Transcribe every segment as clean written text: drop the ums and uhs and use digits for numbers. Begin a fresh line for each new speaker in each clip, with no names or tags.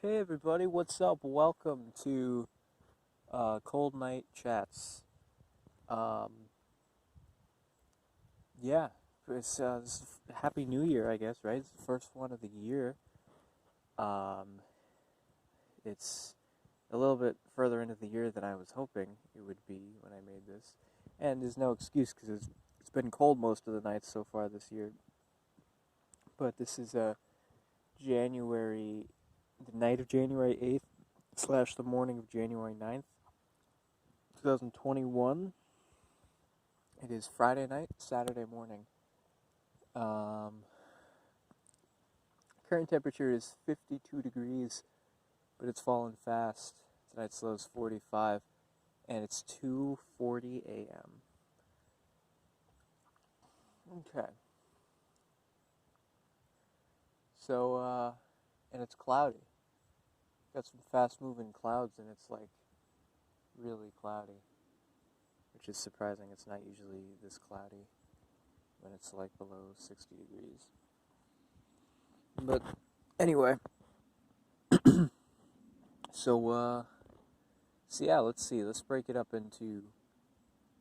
Hey everybody, what's up? Welcome to Cold Night Chats. Um, yeah, Happy New Year, I guess, right? It's the first one of the year. Um, it's a little bit further into the year than I was hoping it would be when I made this, and there's no excuse because it's been cold most of the nights so far this year. But this is January, the night of January 8th slash the morning of January 9th, 2021. It is Friday night, Saturday morning. Um, Current temperature is 52 degrees, but it's fallen fast. Tonight's low is 45, and it's 2:40 a.m. Okay. And it's cloudy. Got some fast-moving clouds, and it's like really cloudy, which is surprising. It's not usually this cloudy when it's like below 60 degrees. But anyway, so yeah, let's see. Let's break it up into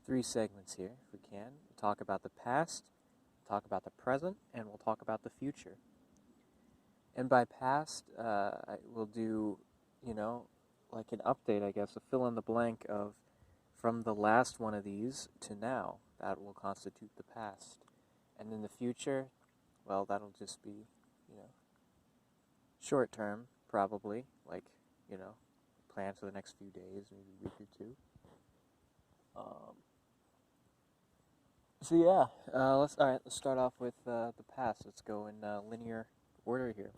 three segments here, if we can. We'll talk about the past, talk about the present, and we'll talk about the future. And by past, I will do, you know, like an update, I guess, a fill in the blank of from the last one of these to now. That will constitute the past. And in the future, well, that'll just be, you know, short term, probably, like, you know, plans for the next few days, maybe a week or two. Um, let's start off with the past. Let's go in linear order here.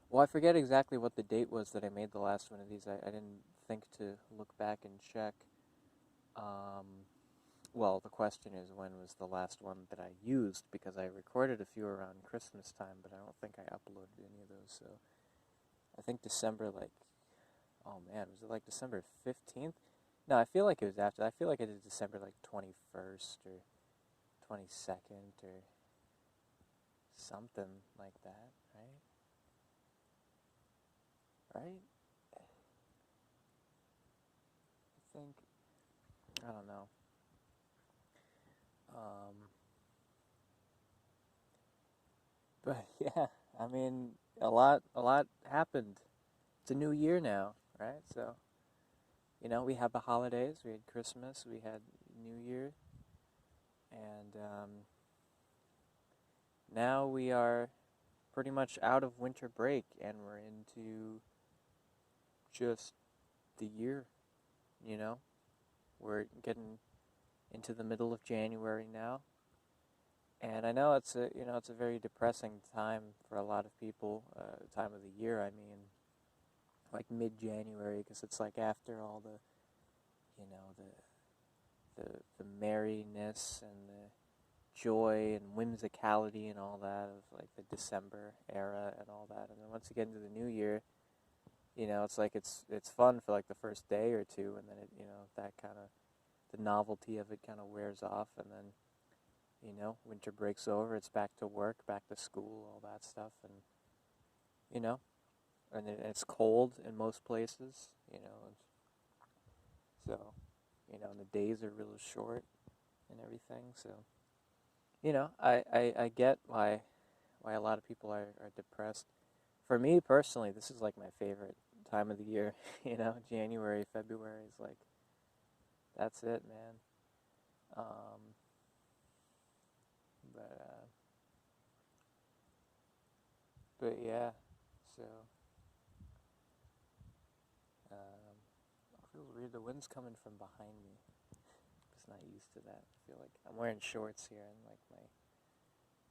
Well, I forget exactly what the date was that I made the last one of these. I didn't think to look back and check. Um, well, the question is when was the last one that I used, because I recorded a few around Christmas time, but I don't think I uploaded any of those. So I think December, like, oh man, was it like December 15th? No, I feel like it was after. I feel like it is December like 21st or 22nd or something like that, right? Right? I think, I don't know. Um, but yeah, I mean, a lot happened. It's a new year now, right? So, we have the holidays. We had Christmas, we had New Year, and now we are pretty much out of winter break, and we're into just the year, you know? We're getting into the middle of January now. And I know it's a very depressing time for a lot of people, time of the year. I mean, like mid-January, because it's like after all the, you know, the merriness and the joy and whimsicality and all that of like the December era and all that. And then once you get into the new year, it's like it's fun for like the first day or two, and then that kind of the novelty of it kind of wears off, and then winter breaks over, it's back to work, back to school, all that stuff, and you know, it's cold in most places, and so and the days are really short and everything. So I get why a lot of people are depressed. For me personally, this is like my favorite time of the year. January, February is like that's it, man. Um, but uh, but yeah, so it feels weird. The wind's coming from behind me. Just not used to that. I feel like I'm wearing shorts here, and like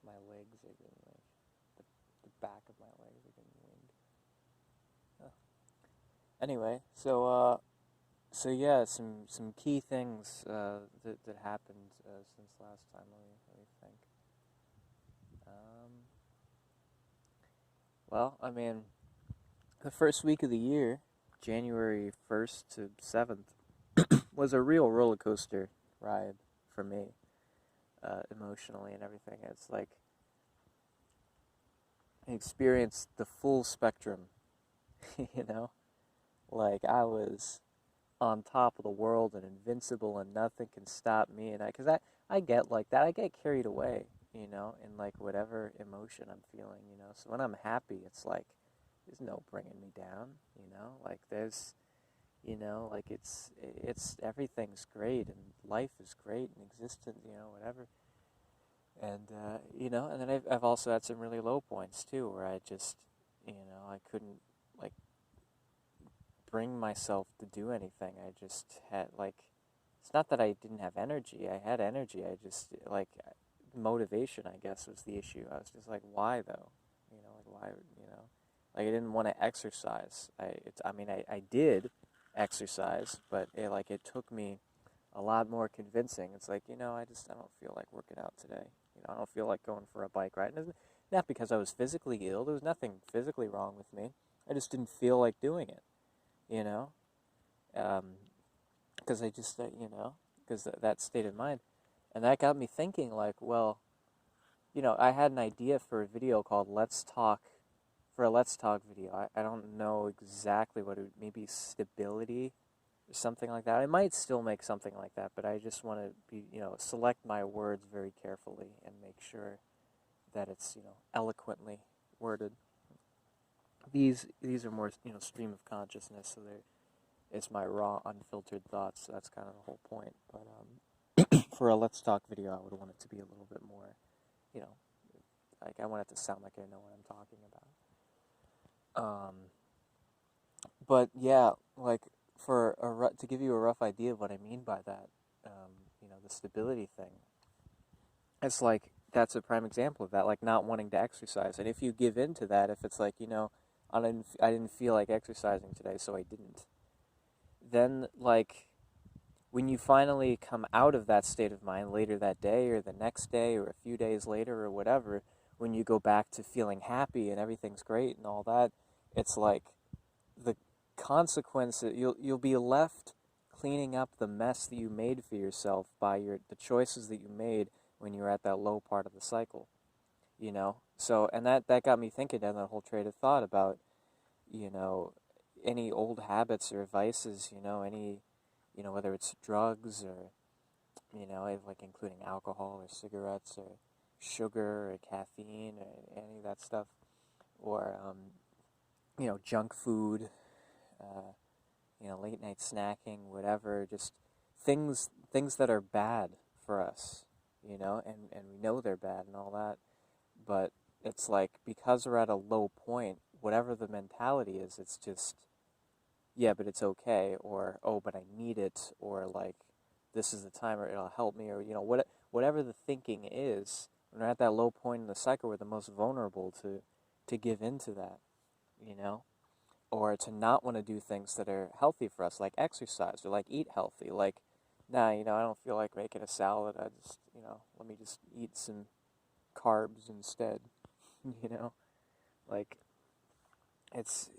my legs are getting like the back of my legs are getting wind. Oh. Anyway, so yeah, some key things that happened since last time. Let me think. Um, well, I mean, the first week of the year, January 1st to 7th, was a real roller coaster ride for me, emotionally and everything. It's like I experienced the full spectrum you know? Like I was on top of the world and invincible and nothing can stop me. And because I get like that. I get carried away, in like whatever emotion I'm feeling. So when I'm happy, it's like, there's no bringing me down. Like there's, like it's everything's great and life is great and existent, whatever. And, and then I've also had some really low points too, where I just, I couldn't like bring myself to do anything. I just had like, it's not that I didn't have energy. I had energy. I just like motivation, I guess, was the issue. I was just like, why though? Like why, like I didn't want to exercise. I did exercise, but it took me a lot more convincing. It's like, I don't feel like working out today. I don't feel like going for a bike ride. And it's not because I was physically ill. There was nothing physically wrong with me. I just didn't feel like doing it, you know? Because I just, because that state of mind. And that got me thinking, like, well, I had an idea for a video called Let's Talk, for a Let's Talk video. I don't know exactly what it would, maybe stability or something like that. I might still make something like that, but I just want to be, select my words very carefully and make sure that it's, eloquently worded. These are more, stream of consciousness, so it's my raw, unfiltered thoughts. So that's kind of the whole point. But for a Let's Talk video, I would want it to be a little bit more, like I want it to sound like I know what I'm talking about. But yeah, like to give you a rough idea of what I mean by that, the stability thing. It's like that's a prime example of that, like not wanting to exercise. And if you give in to that, if it's like, I didn't feel like exercising today, so I didn't. Then like when you finally come out of that state of mind later that day or the next day or a few days later or whatever, when you go back to feeling happy and everything's great and all that, it's like the consequence, you'll be left cleaning up the mess that you made for yourself by the choices that you made when you were at that low part of the cycle, So, and that got me thinking down that whole train of thought about, any old habits or vices, any, whether it's drugs or, like including alcohol or cigarettes or sugar or caffeine or any of that stuff, or, junk food, late night snacking, whatever, just things that are bad for us, and we know they're bad and all that, but it's like because we're at a low point, whatever the mentality is, it's just, yeah, but it's okay, or oh, but I need it, or like this is the time, or it'll help me, or whatever the thinking is. When we're at that low point in the cycle, we're the most vulnerable to give into that, or to not want to do things that are healthy for us, like exercise or like eat healthy. Like, nah, I don't feel like making a salad. I just, let me just eat some carbs instead. Like that's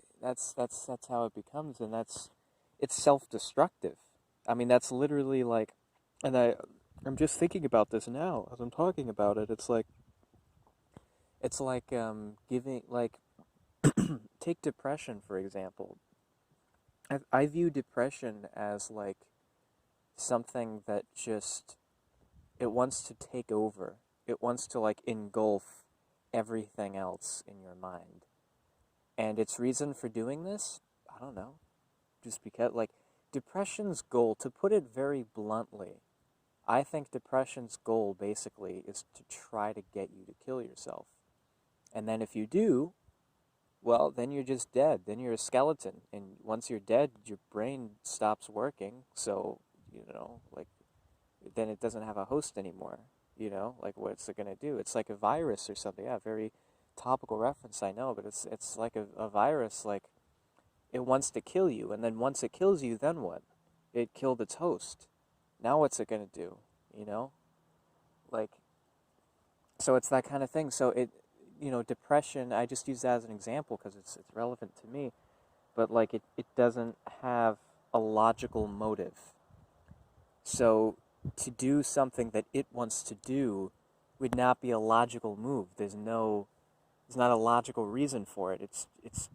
how it becomes, and it's self-destructive. I mean, that's literally like, and I'm just thinking about this now as I'm talking about it. It's like giving like take depression for example. I view depression as like something that just it wants to take over. It wants to like engulf everything else in your mind. And its reason for doing this, I don't know. Just because like depression's goal, to put it very bluntly, I think depression's goal basically is to try to get you to kill yourself. And then if you do, well, then you're just dead. Then you're a skeleton. And once you're dead, your brain stops working. So, like, then it doesn't have a host anymore. Like, what's it going to do? It's like a virus or something. Yeah, very topical reference, I know. But it's like a virus, like, it wants to kill you. And then once it kills you, then what? It killed its host. Now what's it going to do? Like, so it's that kind of thing. So depression, I just use that as an example because it's relevant to me, but like it doesn't have a logical motive. So to do something that it wants to do would not be a logical move. There's not a logical reason for it. It's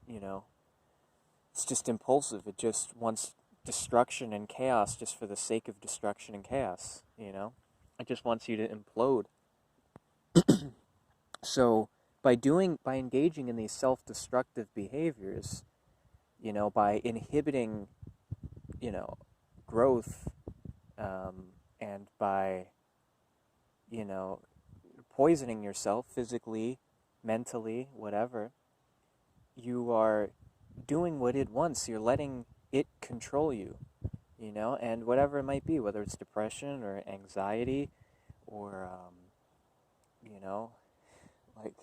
it's just impulsive. It just wants destruction and chaos just for the sake of destruction and chaos, you know? It just wants you to implode. So by engaging in these self-destructive behaviors, by inhibiting, you know, growth, and by, you know, poisoning yourself physically, mentally, whatever, you are doing what it wants. You're letting it control you, and whatever it might be, whether it's depression or anxiety or, you know, like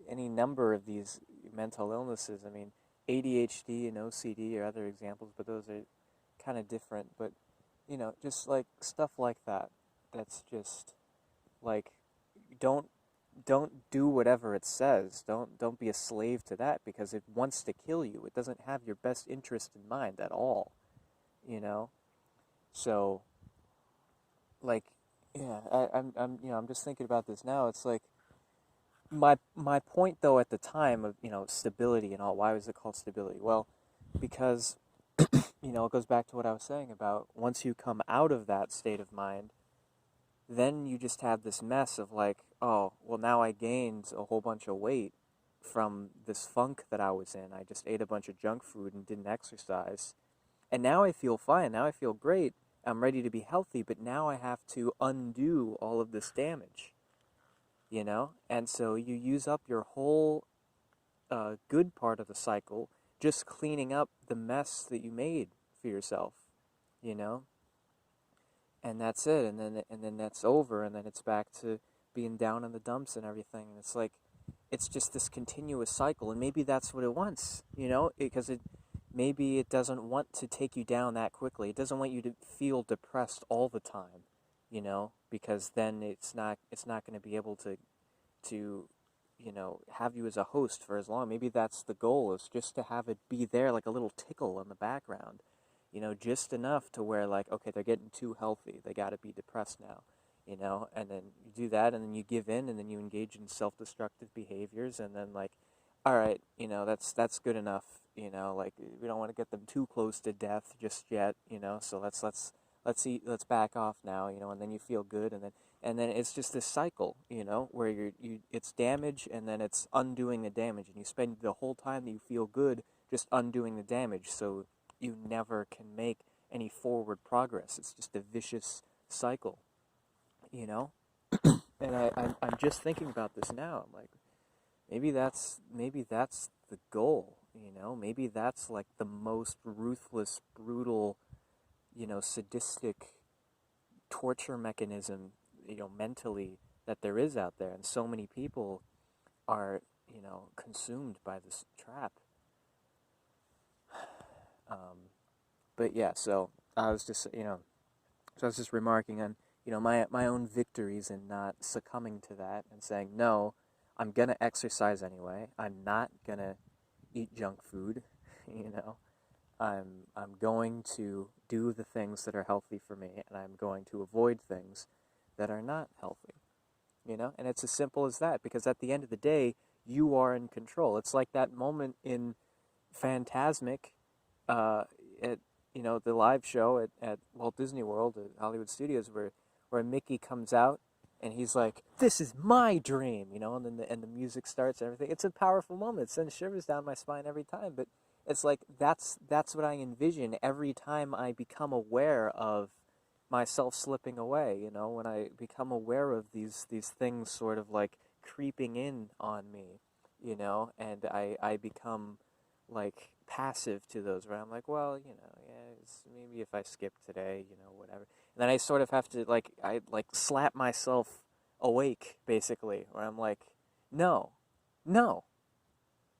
any number of these mental illnesses. I mean, ADHD and OCD are other examples, but those are kind of different. But, just like stuff like that. That's just like, don't do whatever it says. Don't be a slave to that because it wants to kill you. It doesn't have your best interest in mind at all, you know? So like, yeah, I'm just thinking about this now. It's like my point though at the time of, stability and all. Why was it called stability? Well, because it goes back to what I was saying about once you come out of that state of mind, then you just have this mess of like, oh, well, now I gained a whole bunch of weight from this funk that I was in. I just ate a bunch of junk food and didn't exercise. And now I feel fine. Now I feel great. I'm ready to be healthy, but now I have to undo all of this damage, And so you use up your whole good part of the cycle just cleaning up the mess that you made for yourself, you know? And that's it, and then that's over, and then it's back to being down in the dumps and everything. And it's like it's just this continuous cycle, and maybe that's what it wants, because maybe it doesn't want to take you down that quickly. It doesn't want you to feel depressed all the time, because then it's not going to be able to have you as a host for as long. Maybe that's the goal, is just to have it be there like a little tickle in the background. Just enough to where, like, okay, they're getting too healthy. They got to be depressed now, and then you do that, and then you give in, and then you engage in self-destructive behaviors, and then, like, all right, that's good enough, like, we don't want to get them too close to death just yet, so let's back off now, and then you feel good, and then it's just this cycle, where it's damage, and then it's undoing the damage, and you spend the whole time that you feel good just undoing the damage, so you never can make any forward progress. It's just a vicious cycle, And I'm just thinking about this now. I'm like, maybe that's the goal, Maybe that's like the most ruthless, brutal, sadistic torture mechanism, mentally that there is out there, and so many people are, consumed by this trap. But yeah, so I was just, remarking on, my own victories in not succumbing to that and saying, no, I'm going to exercise anyway. I'm not going to eat junk food, I'm going to do the things that are healthy for me, and I'm going to avoid things that are not healthy, And it's as simple as that, because at the end of the day, you are in control. It's like that moment in Fantasmic, at the live show at Walt Disney World at Hollywood Studios, where Mickey comes out and he's like, "This is my dream," and then the music starts and everything. It's a powerful moment. It sends shivers down my spine every time. But it's like that's what I envision every time I become aware of myself slipping away. When I become aware of these things sort of like creeping in on me, and I become like passive to those, where I'm like, well, yeah, maybe if I skip today, whatever. And then I sort of have to I slap myself awake, basically, where I'm like, no, no,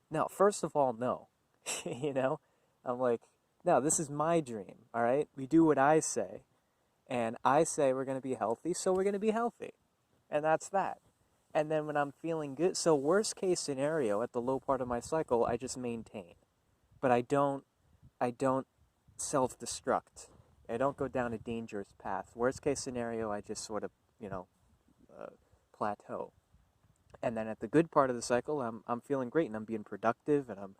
no. First of all, no, I'm like, no, this is my dream. All right, we do what I say, and I say we're gonna be healthy, so we're gonna be healthy, and that's that. And then when I'm feeling good, so worst case scenario, at the low part of my cycle, I just maintain. But I don't self-destruct. I don't go down a dangerous path. Worst case scenario, I just sort of, uh, plateau. And then at the good part of the cycle, I'm feeling great, and I'm being productive, and I'm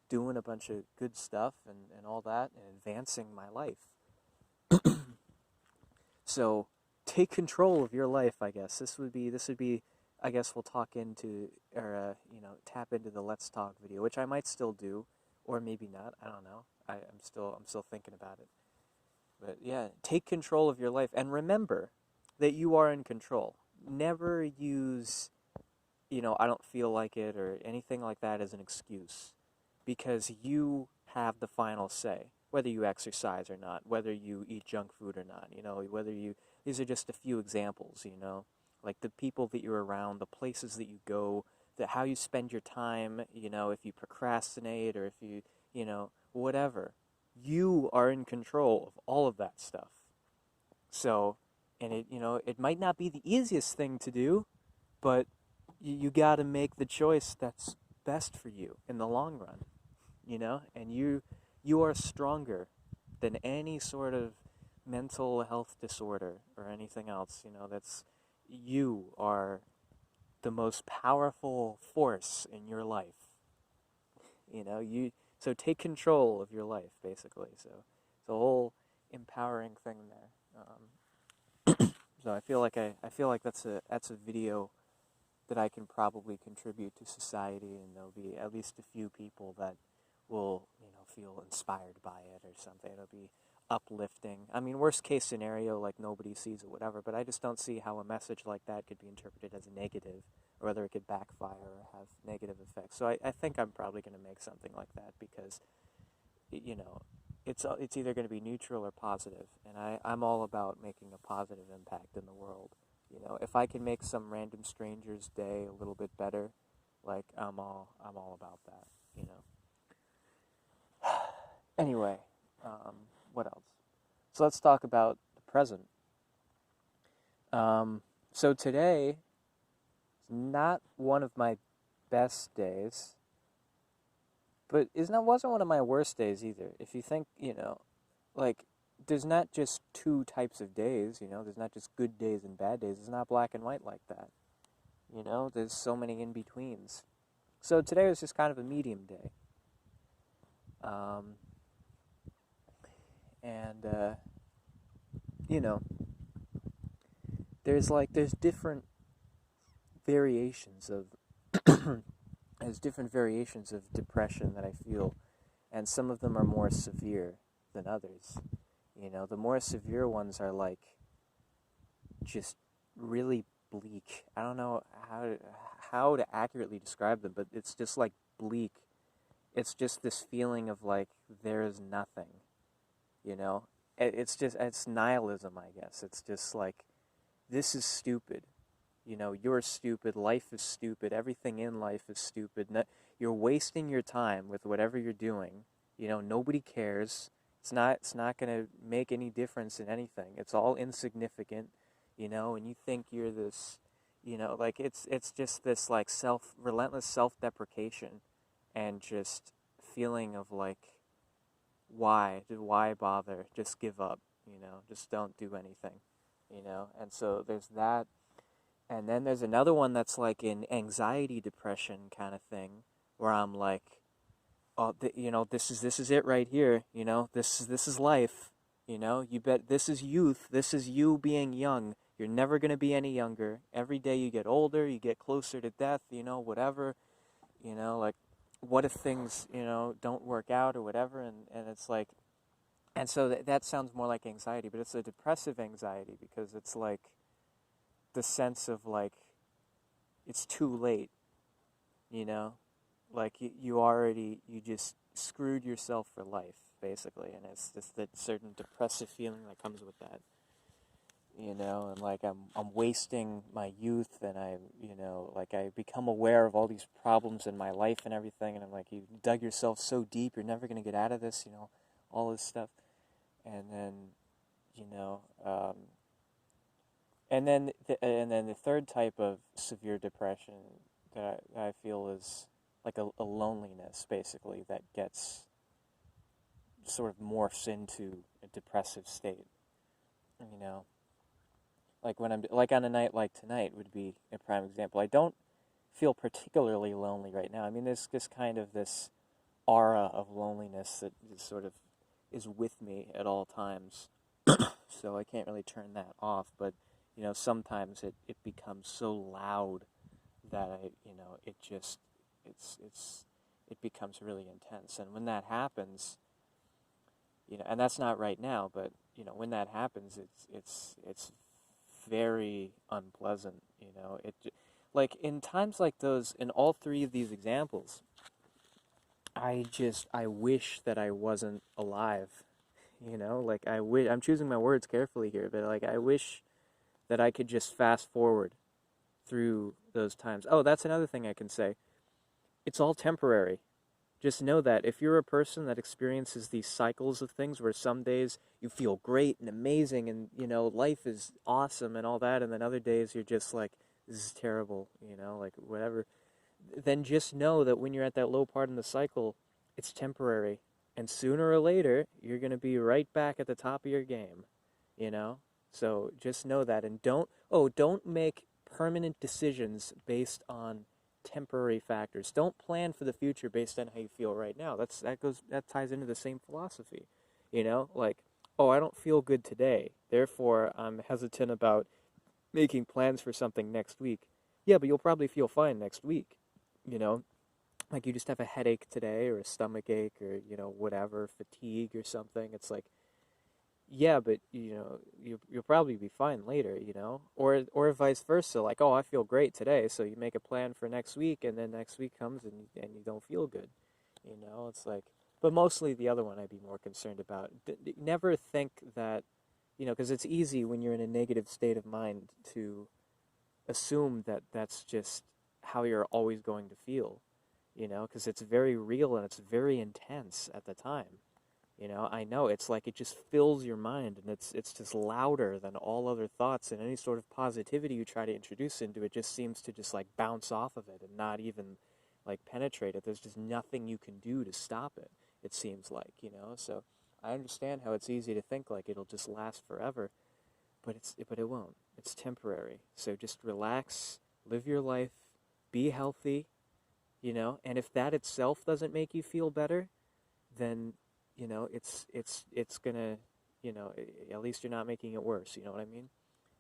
doing a bunch of good stuff and all that and advancing my life. So take control of your life, I guess. This would be, I guess we'll talk into, or, tap into the Let's Talk video, which I might still do, or maybe not, I don't know. I'm still thinking about it. But yeah, take control of your life, and remember that you are in control. Never use, I don't feel like it, or anything like that as an excuse, because you have the final say. Whether you exercise or not, whether you eat junk food or not, these are just a few examples, like the people that you're around, the places that you go, how you spend your time, if you procrastinate or if you, whatever. You are in control of all of that stuff. So, and it might not be the easiest thing to do, but you got to make the choice that's best for you in the long run, and you are stronger than any sort of mental health disorder or anything else. You are the most powerful force in your life. So take control of your life, basically. So it's a whole empowering thing there. So I feel like that's a video that I can probably contribute to society, and there'll be at least a few people that will, feel inspired by it or something. It'll be uplifting. I mean, worst case scenario, like nobody sees it, whatever, but I just don't see how a message like that could be interpreted as a negative, or whether it could backfire or have negative effects. So I think I'm probably going to make something like that because, it's either going to be neutral or positive, and I'm all about making a positive impact in the world. If I can make some random stranger's day a little bit better, like I'm all about that. Anyway, what else? So let's talk about the present. So today is not one of my best days, but wasn't one of my worst days either. If you think, like, there's not just two types of days, there's not just good days and bad days. It's not black and white like that. There's so many in-betweens. So today was just kind of a medium day. There's different variations of depression that I feel, and some of them are more severe than others. The more severe ones are like just really bleak. I don't know how to accurately describe them, but it's just like bleak. It's just this feeling of like there is nothing. It's nihilism, I guess. It's just like, this is stupid. You're stupid. Life is stupid. Everything in life is stupid. You're wasting your time with whatever you're doing. Nobody cares. It's not going to make any difference in anything. It's all insignificant, and you think you're this, like it's just this like relentless self-deprecation and just feeling of like, why bother? Just give up, just don't do anything, and so there's that. And then there's another one that's like an anxiety depression kind of thing, where I'm like, oh, this is it right here. This is life. You bet. This is youth. This is you being young. You're never gonna be any younger. Every day you get older, you get closer to death. Whatever. Like, what if things don't work out or whatever? And it's like, and so that sounds more like anxiety, but it's a depressive anxiety because it's like the sense of like it's too late, like you just screwed yourself for life basically, and it's just that certain depressive feeling that comes with that, and like I'm wasting my youth, and I become aware of all these problems in my life and everything, and I'm like, you dug yourself so deep, you're never going to get out of this, all this stuff, and then and then the third type of severe depression that I feel is like a loneliness, basically, that gets sort of morphs into a depressive state. Like when I'm like on a night like tonight would be a prime example. I don't feel particularly lonely right now. I mean, there's just kind of this aura of loneliness that is sort of is with me at all times. So I can't really turn that off, but sometimes it becomes so loud that it becomes really intense. And when that happens, and that's not right now, but when that happens, it's very unpleasant. Like in times like those, in all three of these examples, I wish that I wasn't alive. Like I'm choosing my words carefully here, but like I wish that I could just fast forward through those times. Oh, that's another thing I can say. It's all temporary. Just know that if you're a person that experiences these cycles of things where some days you feel great and amazing and, life is awesome and all that, and then other days you're just like, this is terrible, like whatever, then just know that when you're at that low part in the cycle, it's temporary. And sooner or later, you're going to be right back at the top of your game, you know? So just know that. And don't make permanent decisions based on temporary factors. Don't plan for the future based on how you feel right now. That ties into the same philosophy. Like, oh, I don't feel good today, therefore I'm hesitant about making plans for something next week. Yeah, but you'll probably feel fine next week. You know, like you just have a headache today or a stomach ache or, whatever, fatigue or something. It's like, yeah, but you'll probably be fine later, or vice versa. Like, oh, I feel great today, so you make a plan for next week, and then next week comes and you don't feel good, It's like, but mostly the other one I'd be more concerned about. Never think that, because it's easy when you're in a negative state of mind to assume that that's just how you're always going to feel, because it's very real and it's very intense at the time. I know it's like it just fills your mind and it's just louder than all other thoughts, and any sort of positivity you try to introduce into it just seems to just like bounce off of it and not even like penetrate it. There's just nothing you can do to stop it, it seems like, So I understand how it's easy to think like it'll just last forever, but it won't. It's temporary. So just relax, live your life, be healthy, and if that itself doesn't make you feel better, then it's gonna, at least you're not making it worse. You know what I mean?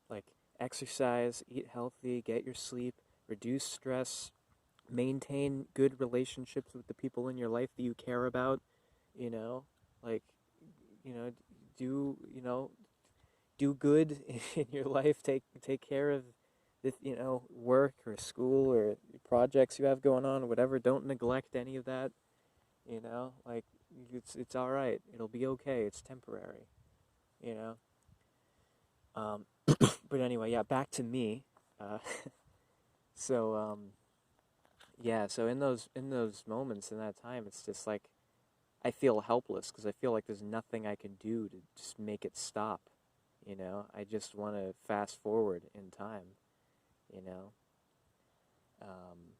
Like exercise, eat healthy, get your sleep, reduce stress, maintain good relationships with the people in your life that you care about. You know, like, you know, do do good in your life. Take care of the work or school or projects you have going on, or whatever. Don't neglect any of that. Like it's all right. It'll be okay. It's temporary. You know. Um, but anyway, yeah. Back to me. Uh, so yeah. So in those moments in that time, it's just like I feel helpless because I feel like there's nothing I can do to just make it stop. I just want to fast forward in time. You know. Um,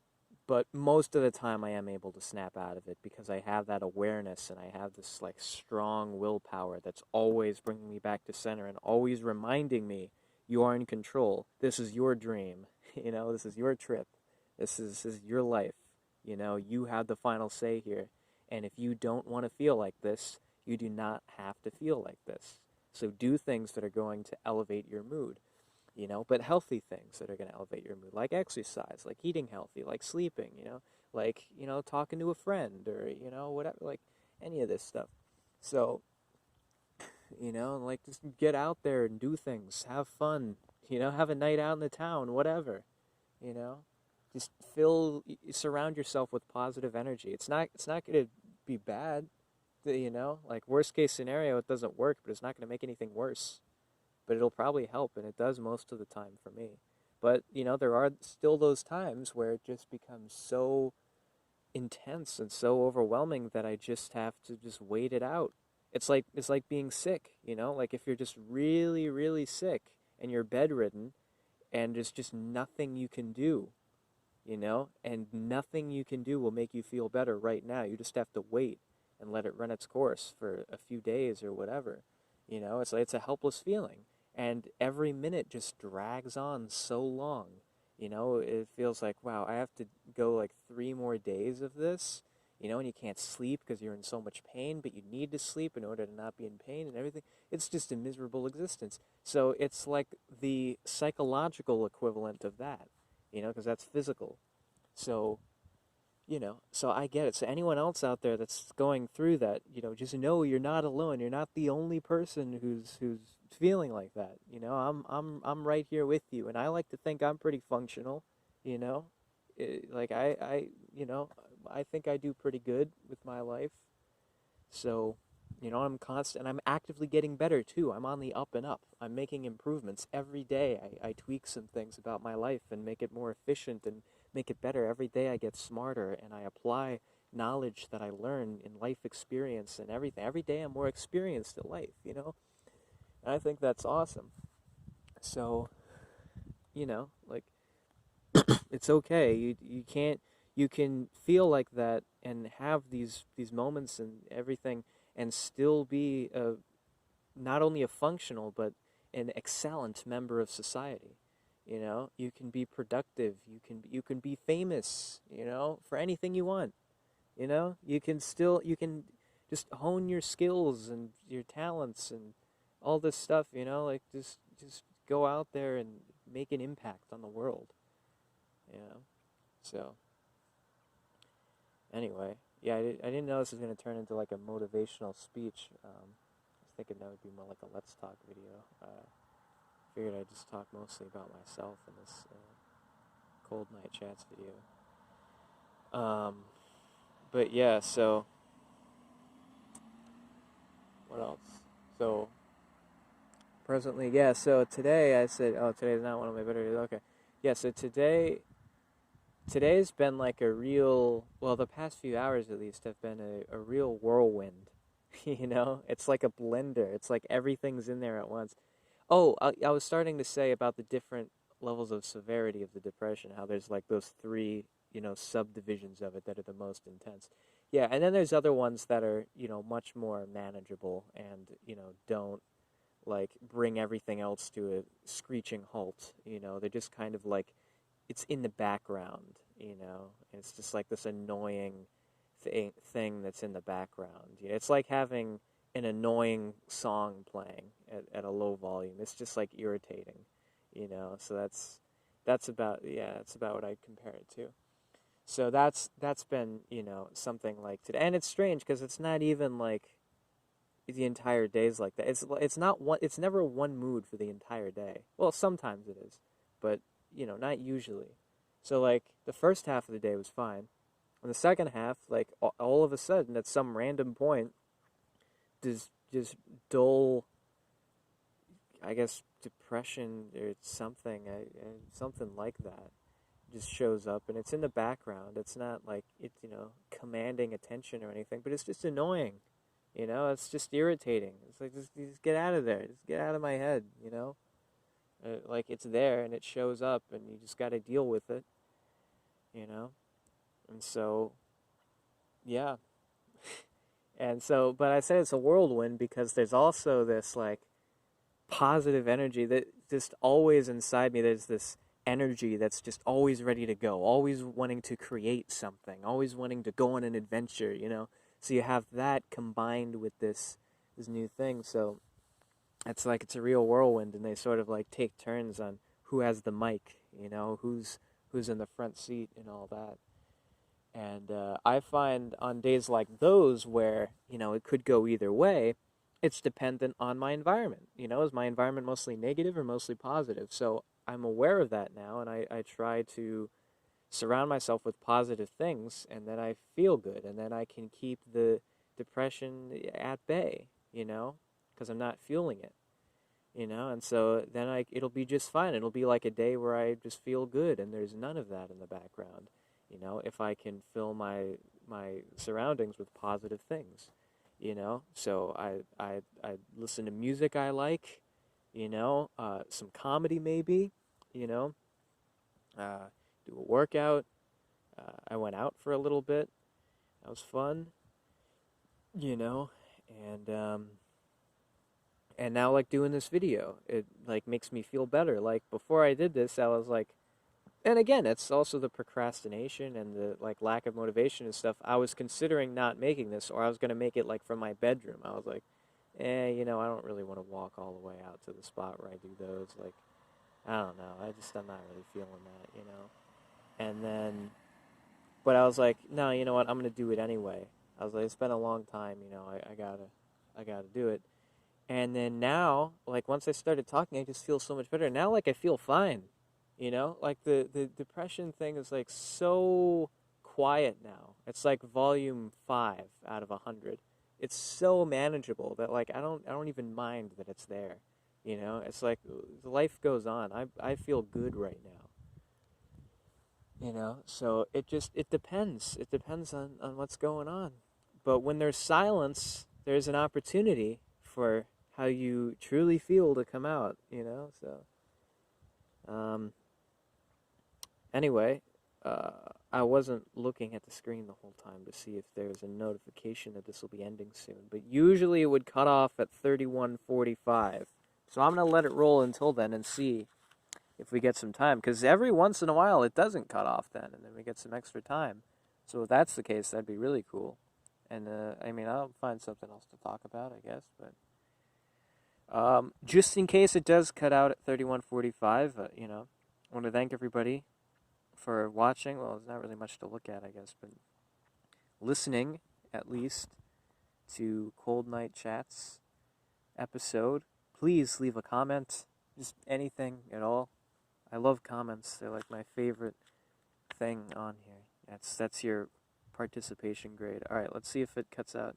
but most of the time I am able to snap out of it because I have that awareness and I have this like strong willpower that's always bringing me back to center and always reminding me you are in control. This is your dream. This is your trip. This is your life. You have the final say here. And if you don't want to feel like this, you do not have to feel like this. So do things that are going to elevate your mood. But healthy things that are going to elevate your mood, like exercise, like eating healthy, like sleeping, like, talking to a friend or, whatever, like any of this stuff. So, like just get out there and do things, have fun, have a night out in the town, whatever, you know, just surround yourself with positive energy. It's not going to be bad, like worst case scenario, it doesn't work, but it's not going to make anything worse. But it'll probably help, and it does most of the time for me. But, there are still those times where it just becomes so intense and so overwhelming that I just have to just wait it out. It's like being sick, like if you're just really, really sick and you're bedridden and there's just nothing you can do, and nothing you can do will make you feel better right now. You just have to wait and let it run its course for a few days or whatever. It's like it's a helpless feeling. And every minute just drags on so long. It feels like, wow, I have to go like 3 more days of this. you know, and you can't sleep because you're in so much pain, but you need to sleep in order to not be in pain and everything. It's just a miserable existence. So it's like the psychological equivalent of that, you know, because that's physical. So, you know, so I get it. So anyone else out there that's going through that, you know, just know you're not alone. You're not the only person who's feeling like that. You know, I'm right here with you, and I like to think I'm pretty functional. You know, like you know, I think I do pretty good with my life. So, you know, I'm constant, I'm actively getting better too. I'm on the up and up. I'm making improvements every day. I tweak some things about my life and make it more efficient and make it better. Every day I get smarter and I apply knowledge that I learn in life experience and everything. Every day I'm more experienced at life, you know? And I think that's awesome. So, you know, like it's okay. You can't you can feel like that and have these moments and everything and still be not only a functional but an excellent member of society. You know, you can be productive. You can be famous. You know, for anything you want. You know, you can just hone your skills and your talents and all this stuff. You know, like just go out there and make an impact on the world. You know, so anyway, yeah, I didn't know this was gonna turn into like a motivational speech. I was thinking that would be more like a let's talk video. Figured I'd just talk mostly about myself in this cold night chats video. But yeah, so what else? So presently, yeah. So today I said, oh, today's not one of my better days. Okay, yeah. So today's been like a real, well, the past few hours at least have been a real whirlwind. You know, it's like a blender. It's like everything's in there at once. Oh, I was starting to say about the different levels of severity of the depression, how there's like those three, you know, subdivisions of it that are the most intense. Yeah, and then there's other ones that are, you know, much more manageable and, you know, don't like bring everything else to a screeching halt. You know, they're just kind of like it's in the background, you know. It's just like this annoying thing that's in the background. You know, it's like having an annoying song playing at a low volume. It's just like irritating, you know. So that's about yeah, that's about what I compare it to. So that's been, you know, something like today. And it's strange because it's not even like the entire day's like that. It's not one. It's never one mood for the entire day. Well, sometimes it is, but you know, not usually. So like the first half of the day was fine, and the second half, like all of a sudden, at some random point, just dull, I guess, depression or something, something like that, just shows up, and it's in the background. It's not like it's, you know, commanding attention or anything, but it's just annoying. You know, it's just irritating. It's like just get out of there. Just get out of my head. You know, like it's there and it shows up, and you just got to deal with it. You know, and so yeah, and so, but I say it's a whirlwind because there's also this like positive energy that just always inside me. There's this energy that's just always ready to go, always wanting to create something, always wanting to go on an adventure, you know. So you have that combined with this new thing. So it's like it's a real whirlwind, and they sort of like take turns on who has the mic, you know, who's in the front seat and all that. And I find on days like those where, you know, it could go either way, it's dependent on my environment. You know, is my environment mostly negative or mostly positive? So I'm aware of that now, and I try to surround myself with positive things, and then I feel good, and then I can keep the depression at bay, you know, because I'm not fueling it, you know, and so then it'll be just fine. It'll be like a day where I just feel good, and there's none of that in the background, you know, if I can fill my surroundings with positive things, you know. So I listen to music I like, you know, some comedy maybe, you know, do a workout. I went out for a little bit. That was fun, you know, and now like doing this video, it like makes me feel better. Like before I did this, I was like And again, it's also the procrastination and the like lack of motivation and stuff. I was considering not making this, or I was gonna make it like from my bedroom. I was like, I don't really want to walk all the way out to the spot where I do those. Like, I don't know. I'm not really feeling that. And then, but I was like, no, you know what? I'm gonna do it anyway. I was like, it's been a long time. I gotta do it. And then now, like once I started talking, I just feel so much better. Now, like I feel fine. Like the depression thing is like so quiet now. It's like volume 5 out of 100. It's so manageable that like I don't even mind that it's there. It's like life goes on. I feel good right now. So it depends. It depends on what's going on. But when there's silence, there's an opportunity for how you truly feel to come out. So um anyway, I wasn't looking at the screen the whole time to see if there's a notification that this will be ending soon, but usually it would cut off at 31:45. So I'm going to let it roll until then and see if we get some time, because every once in a while it doesn't cut off then, and then we get some extra time. So if that's the case, that'd be really cool. And I mean, I'll find something else to talk about, I guess. But just in case it does cut out at 31:45, I want to thank everybody for watching. Well, there's not really much to look at, I guess, but listening at least to Cold Night Chats episode. Please leave a comment, just anything at all. I love comments. They're like my favorite thing on here. That's your participation grade. All right, let's see if it cuts out.